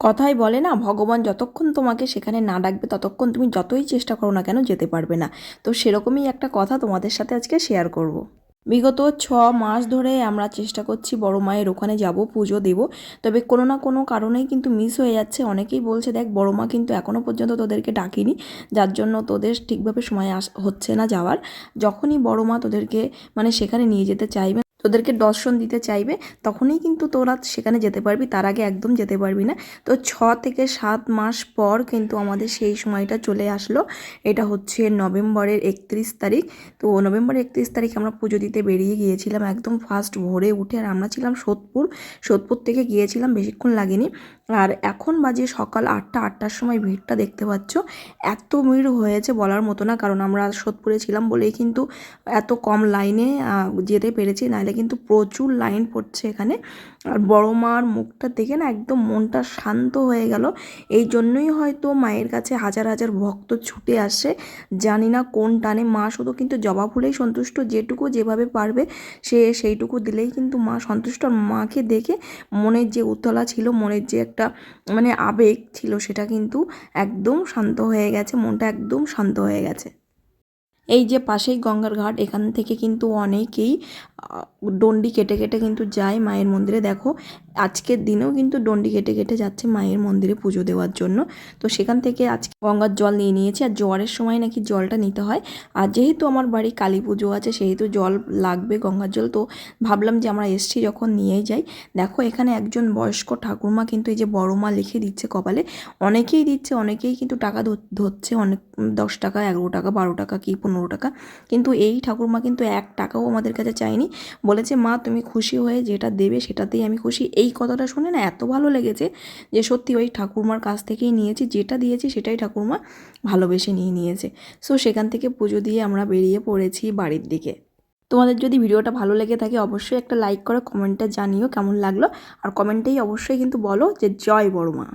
কথাই বলে না, ভগবান যতক্ষণ তোমাকে সেখানে না ডাকবে ততক্ষণ তুমি যতই চেষ্টা করো না কেন যেতে পারবে না। তো সেরকমই একটা কথা তোমাদের সাথে আজকে শেয়ার করব। বিগত 6 মাস ধরে আমরা চেষ্টা করছি বড় মায়ের ওখানে যাব, পুজো দেব। তবে কোনো না কোনো কারণেই কিন্তু মিস হয়ে যাচ্ছে। অনেকেই বলছে দেখ বড় মা কিন্তু এখনও পর্যন্ত তোদেরকে ডাকিনি, যার জন্য তোদের ঠিকভাবে সময় হচ্ছে না যাওয়ার। যখনই বড় মা তোদেরকে মানে সেখানে নিয়ে যেতে চাইবে, তোদেরকে দর্শন দিতে চাইবে, তখনই কিন্তু তোরা সেখানে যেতে পারবি, তার আগে একদম যেতে পারবি না। তো 6 থেকে 7 মাস পর কিন্তু আমাদের সেই সময়টা চলে আসলো। এটা হচ্ছে নভেম্বরের 31 তারিখ। তো নভেম্বর 31 তারিখ আমরা পুজো দিতে বেরিয়ে গিয়েছিলাম একদম ফার্স্ট ভোরে উঠে। আর আমরা ছিলাম সোদপুর থেকে গিয়েছিলাম, বেশিক্ষণ লাগেনি। আর এখন বাজে সকাল 8টার সময় ভিড়টা দেখতে পাচ্ছ। এত ভিড় হয়েছে বলার মতো না, কারণ আমরা সোদপুরে ছিলাম বলেই কিন্তু এত কম লাইনে যেতে পেরেছি, নাহলে কিন্তু প্রচুর লাইন পড়ছে এখানে। আর বড় মার মুখটা দেখে না একদম মনটা শান্ত হয়ে গেল। এই জন্যই হয়তো মায়ের কাছে হাজার হাজার ভক্ত ছুটে আসে। জানি না কোন টানে, মা শুধু কিন্তু জবা ফুলেই সন্তুষ্ট, যেটুকু যেভাবে পারবে সেইটুকু দিলেই কিন্তু মা সন্তুষ্ট। আর মাকে দেখে মনের যে উতলা ছিল, মনের যে একটা মানে আবেগ ছিল, সেটা কিন্তু একদম শান্ত হয়ে গেছে, মনটা একদম শান্ত হয়ে গেছে। এই যে পাশেই গঙ্গার ঘাট, এখান থেকে কিন্তু অনেকেই ডন্ডি কেটে কেটে কিন্তু যায় মায়ের মন্দিরে। দেখো আজকের দিনেও কিন্তু ডন্ডি কেটে কেটে যাচ্ছে মায়ের মন্দিরে পুজো দেওয়ার জন্য। তো সেখান থেকে আজকে গঙ্গার জল নিয়ে নিয়েছি। আর জোয়ারের সময় নাকি জলটা নিতে হয়। আর যেহেতু আমার বাড়ি কালী পুজো আছে, সেহেতু জল লাগবে, গঙ্গার জল। তো ভাবলাম যে আমরা এসছি যখন নিয়েই যাই। দেখো এখানে একজন বয়স্ক ঠাকুরমা কিন্তু এই যে বড় মা লিখে দিচ্ছে কপালে। অনেকেই দিচ্ছে, অনেকেই কিন্তু টাকা ধরছে, অনেক 10 টাকা, 11 টাকা, 12 টাকা, কি 15 টাকা। কিন্তু এই ঠাকুরমা কিন্তু 1 টাকাও আমাদের কাছে চায়নি। বলেছে মা তুমি খুশি হয়ে যেটা দেবে সেটাতেই আমি খুশি। এই কথাটা শুনে না এত ভালো লেগেছে যে সত্যি ওই ঠাকুরমার কাছ থেকেই নিয়েছি, যেটা দিয়েছি সেটাই ঠাকুরমা ভালোবেসে নিয়েছে। সো সেখান থেকে পুজো দিয়ে আমরা বেরিয়ে পড়েছি বাড়ির দিকে। তোমাদের যদি ভিডিওটা ভালো লেগে থাকে অবশ্যই একটা লাইক করো, কমেন্টে জানিও কেমন লাগলো। আর কমেন্টেই অবশ্যই কিন্তু বলো যে জয় বড় মা।